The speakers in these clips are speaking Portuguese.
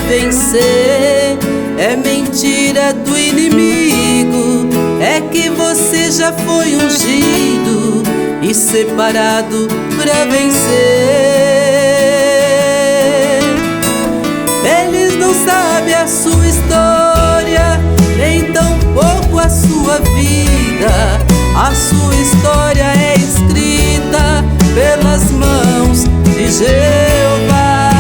vencer. É mentira do inimigo, é que você já foi ungido e separado para vencer. Eles não sabem a sua história, nem tampouco a sua vida. A sua história é escrita pelas mãos de Jeová.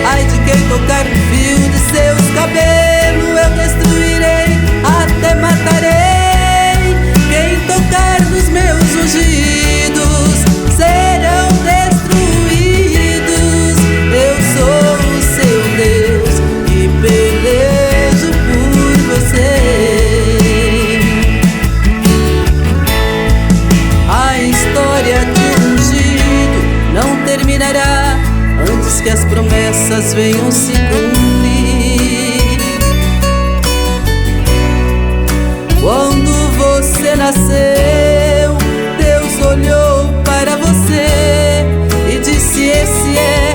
Ai de quem tocar no fio de seus cabelos, eu destruirei, até matarei. Quem tocar nos meus ungidos serão destruídos. Eu sou o seu Deus e pelejo por você. A história do ungido não terminará antes que as promessas venham se cumprir. Quando você nasceu, Deus olhou para você e disse: esse é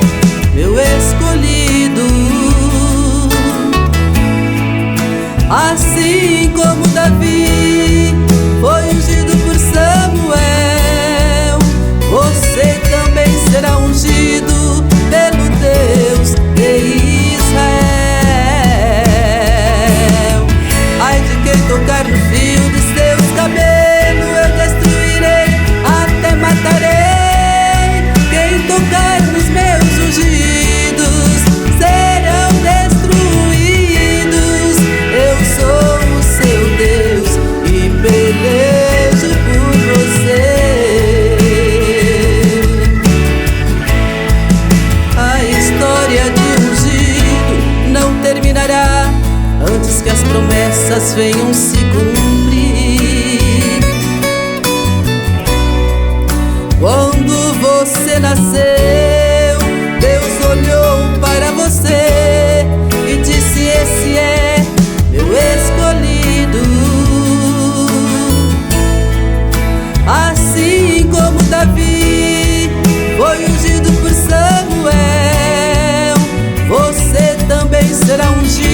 meu escolhido. Assim como Davi foi ungido por Samuel, você também será ungido pelo Deus de Israel. Ai de quem tocar no fio de seus cabelos, eu destruirei, até matarei. Quem tocar nos meus ungidos serão destruídos. Eu sou o seu Deus e pelejo por você. Antes que as promessas venham se cumprir. Quando você nasceu, Deus olhou para você e disse: esse é meu escolhido. Assim como Davi foi ungido por Samuel, você também será ungido